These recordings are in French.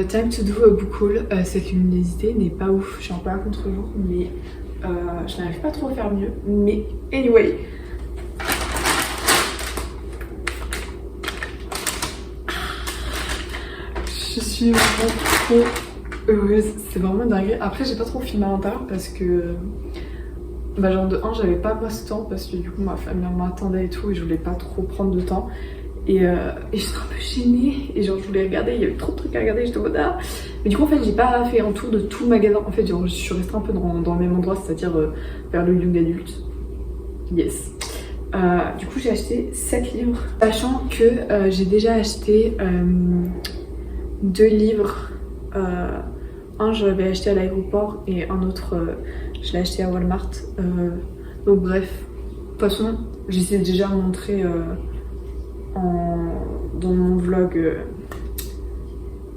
Time to do a book haul. Cette luminosité n'est pas ouf, je suis un peu à contre-jour, mais je n'arrive pas trop à faire mieux. Mais anyway, je suis vraiment trop heureuse, c'est vraiment dingue. Après j'ai pas trop filmé à l'intérieur parce que genre de 1 j'avais pas ce temps parce que du coup ma famille m'attendait et tout et je voulais pas trop prendre de temps. Et j'étais un peu gênée et genre je voulais regarder, il y avait trop de trucs à regarder, j'étais en mode ah. Mais du coup en fait j'ai pas fait un tour de tout le magasin, en fait genre je suis restée un peu dans le même endroit, c'est-à-dire vers le young adulte. Yes. Du coup j'ai acheté 7 livres, sachant que j'ai déjà acheté 2 livres. Un je l'avais acheté à l'aéroport et un autre je l'ai acheté à Walmart. Donc bref, de toute façon j'essaie déjà de montrer dans mon vlog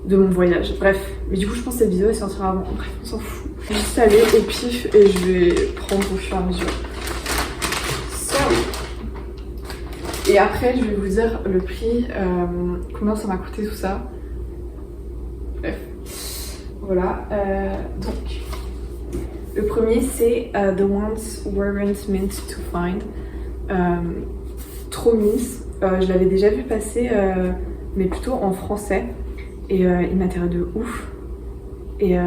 de mon voyage. Bref, mais du coup je pense que cette vidéo elle sortira avant. Bref, on s'en fout. Je vais juste aller au pif et je vais prendre au fur et à mesure. Et après je vais vous dire le prix, combien ça m'a coûté tout ça. Bref, voilà. Donc le premier c'est The Ones Weren't Meant to Find. Trop mise. Je l'avais déjà vu passer, mais plutôt en français. Et il m'intéresse de ouf. Et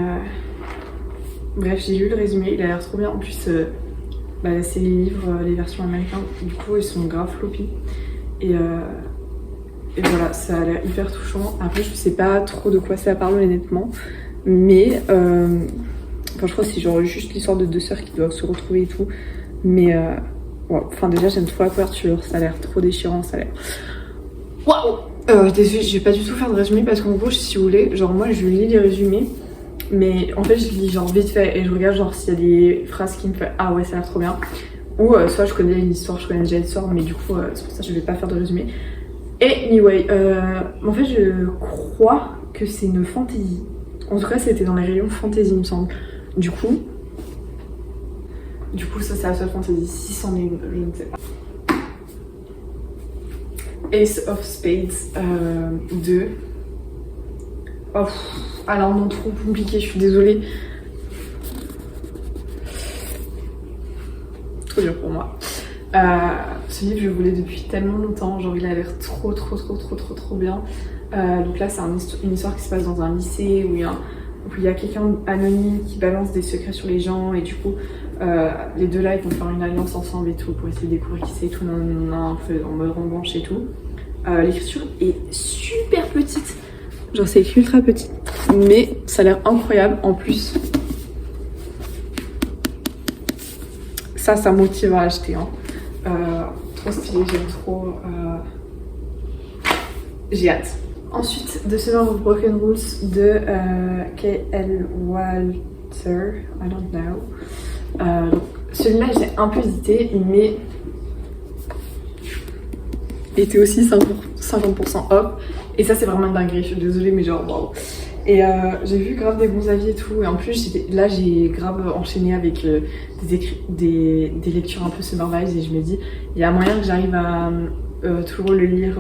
bref, j'ai lu le résumé, il a l'air trop bien. En plus, c'est les livres, les versions américaines. Du coup, ils sont grave floppy. Et voilà, ça a l'air hyper touchant. Après, je sais pas trop de quoi ça parle honnêtement. Mais, je crois que c'est genre juste l'histoire de 2 sœurs qui doivent se retrouver et tout. Mais... Enfin déjà j'aime trop la couverture, ça a l'air trop déchirant, ça a l'air... Waouh. Désolée, je vais pas du tout faire de résumé parce qu'en gros si vous voulez, genre moi je lis les résumés, mais en fait je lis genre vite fait et je regarde genre s'il y a des phrases qui me font ah ouais ça a l'air trop bien. Ou soit je connais une histoire, je connais déjà l'histoire, mais du coup c'est pour ça que je vais pas faire de résumé. Et anyway, en fait je crois que c'est une fantasy. En tout cas c'était dans les rayons fantasy il me semble. Du coup, ça c'est la seule fantasy, si c'en est une, je ne sais pas. Ace of Spades 2. Oh, alors non, trop compliqué, je suis désolée. Trop dur pour moi. Ce livre, je le voulais depuis tellement longtemps, genre il a l'air trop bien. Donc là, c'est une histoire qui se passe dans un lycée où il y a quelqu'un anonyme qui balance des secrets sur les gens et du coup les deux là ils vont faire une alliance ensemble et tout pour essayer de découvrir qui c'est tout, un peu en mode revanche et tout. L'écriture est super petite, genre c'est écrit ultra petit mais ça a l'air incroyable. En plus ça motive à acheter hein. Trop stylé, j'aime trop, j'ai hâte. Ensuite, The Summer of Broken Rules de K.L. Walter, I don't know. Donc, celui-là, j'ai un peu hésité, mais il était aussi 50% off. Et ça, c'est vraiment une dinguerie, je suis désolée, mais genre, wow. Et j'ai vu grave des bons avis et tout. Et en plus, là, j'ai grave enchaîné avec des lectures un peu summer vibes. Et je me dis, il y a moyen que j'arrive à toujours le lire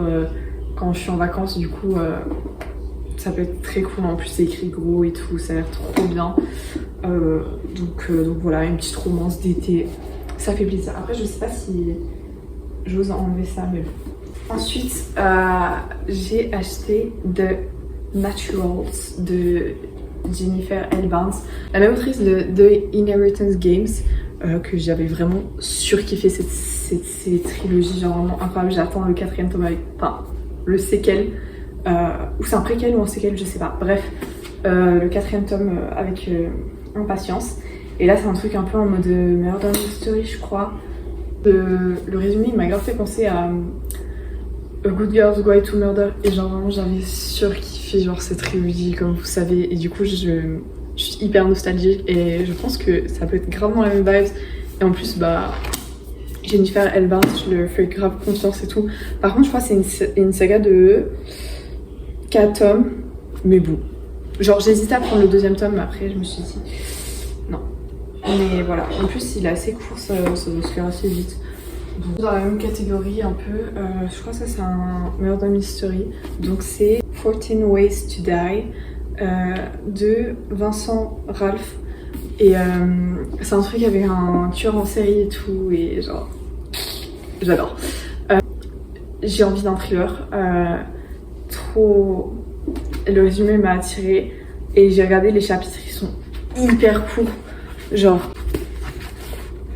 quand je suis en vacances. Du coup, ça peut être très cool. En plus, c'est écrit gros et tout. Ça a l'air trop bien. Donc voilà, une petite romance d'été. Ça fait plaisir. Après, je sais pas si j'ose enlever ça, mais bon. Ensuite, j'ai acheté The Naturals de Jennifer L. Barnes, la même autrice de The Inheritance Games, que j'avais vraiment surkiffé cette trilogie, genre vraiment incroyable. J'attends le 4e tome avec, enfin, le séquel, ou c'est un préquel ou un séquel, je sais pas. Bref, le 4e tome avec impatience. Et là, c'est un truc un peu en mode Murder Mystery, je crois. Le résumé, il m'a grave fait penser à A Good Girl's Guide to Murder. Et genre vraiment j'avais surkiffé genre cette trilogie comme vous savez. Et du coup je suis hyper nostalgique et je pense que ça peut être grave dans la même vibes. Et en plus bah Jennifer L. Barnes, je le fais grave confiance et tout. Par contre je crois que c'est une saga de 4 tomes. Mais bon. Genre j'hésitais à prendre le deuxième tome mais après je me suis dit non. Mais voilà. En plus il est assez court, ça doit se faire assez vite. Donc, dans la même catégorie un peu, je crois que ça c'est un murder mystery. Donc c'est 14 Ways to Die de Vincent Ralph. Et c'est un truc avec un tueur en série et tout. Et genre, j'adore. J'ai envie d'un thriller. Trop. Le résumé m'a attiré. Et j'ai regardé les chapitres, ils sont hyper courts. Genre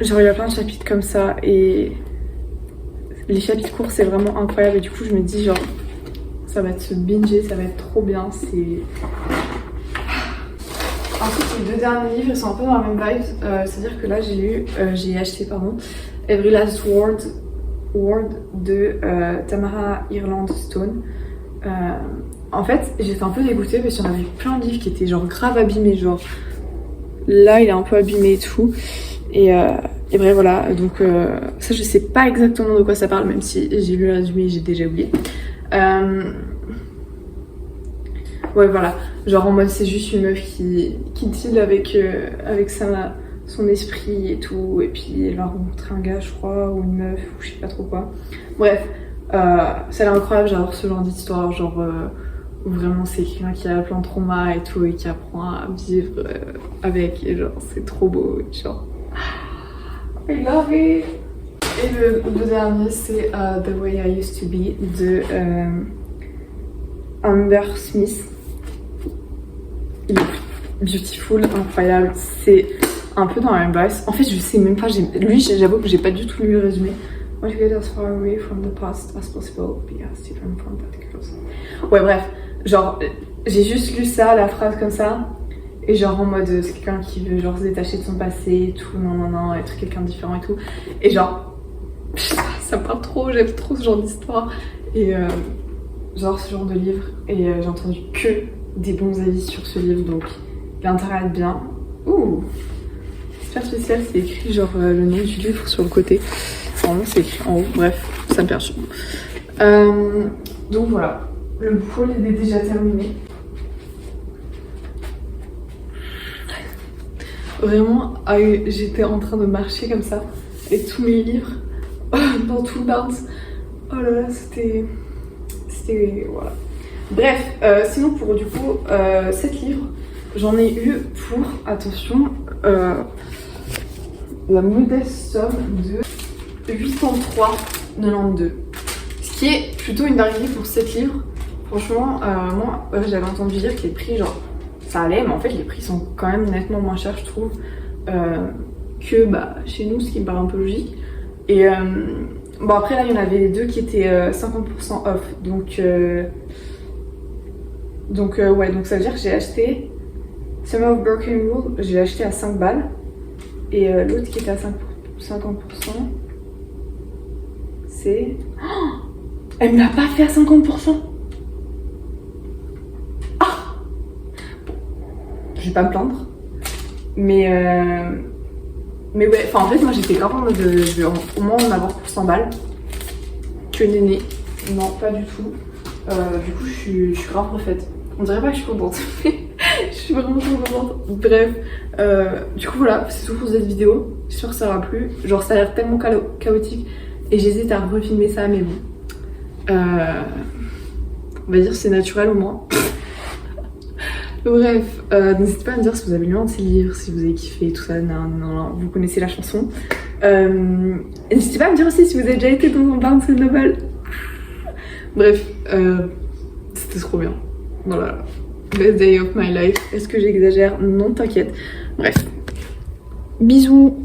il y a plein de chapitres comme ça. Et les chapitres courts c'est vraiment incroyable et du coup je me dis genre ça va être se binger, ça va être trop bien. C'est ensuite les deux derniers livres ils sont un peu dans la même vibe, c'est à dire que là j'ai acheté Every Last Word de Tamara Ireland Stone. En fait j'étais un peu dégoûtée parce qu'il y en avait plein de livres qui étaient genre grave abîmés, genre là il est un peu abîmé et tout et bref voilà, donc ça je sais pas exactement de quoi ça parle même si j'ai lu le résumé et j'ai déjà oublié. Ouais voilà, genre en mode c'est juste une meuf qui deal avec son esprit et tout et puis elle va rencontrer un gars je crois ou une meuf ou je sais pas trop quoi. Bref, ça a l'air incroyable, j'adore ce genre d'histoire genre où vraiment c'est quelqu'un qui a plein de trauma et tout et qui apprend à vivre avec et genre c'est trop beau genre I love it. Et le dernier c'est The Way I Used to Be de Amber Smith. Il est beautiful, incroyable, c'est un peu dans la même base. En fait je sais même pas, lui j'avoue que j'ai pas du tout lu le résumé. Want to get as far away from the past as possible, be as different from particles. Ouais bref, genre j'ai juste lu ça, la phrase comme ça. Et genre en mode c'est quelqu'un qui veut genre se détacher de son passé et tout, non, être quelqu'un de différent et tout. Et genre ça me parle trop, j'aime trop ce genre d'histoire. Et genre ce genre de livre. Et j'ai entendu que des bons avis sur ce livre, donc il a intérêt à être bien. Ouh, super spécial, c'est écrit genre le nom du livre sur le côté. Vraiment c'est écrit en haut, bref, ça me perturbe. Donc voilà, le haul il est déjà terminé. Vraiment, j'étais en train de marcher comme ça avec tous mes livres dans tout le Barnes. Oh là là, c'était voilà. Bref, sinon pour du coup 7 livres, j'en ai eu pour, attention, la modeste somme de 803,92. Ce qui est plutôt une dinguerie pour 7 livres. Franchement, moi j'avais entendu dire que les prix genre ça allait, mais en fait les prix sont quand même nettement moins chers je trouve que bah, chez nous, ce qui me paraît un peu logique. Et bon après là il y en avait deux qui étaient 50% off, donc ouais, donc ça veut dire que j'ai acheté Summer of Broken Rule, j'ai acheté à 5 balles et l'autre qui était à 50% c'est... Oh, elle me l'a pas fait à 50%. Je vais pas me plaindre, mais ouais, enfin en fait moi j'étais grave en mode je vais au moins en avoir pour 100 balles que néné, non pas du tout. Du coup je suis grave refaite, on dirait pas que je suis contente mais je suis vraiment trop contente. Bref, du coup voilà, c'est tout pour cette vidéo, j'espère que ça aura plu, genre ça a l'air tellement chaotique et j'hésite à refilmer ça mais bon, on va dire c'est naturel au moins. Bref, n'hésitez pas à me dire si vous avez lu un de ces livres, si vous avez kiffé, tout ça, non, vous connaissez la chanson. N'hésitez pas à me dire aussi si vous avez déjà été dans un Barnes & Noble. Bref, c'était trop bien. Voilà, best day of my life. Est-ce que j'exagère? Non, t'inquiète. Bref, bisous.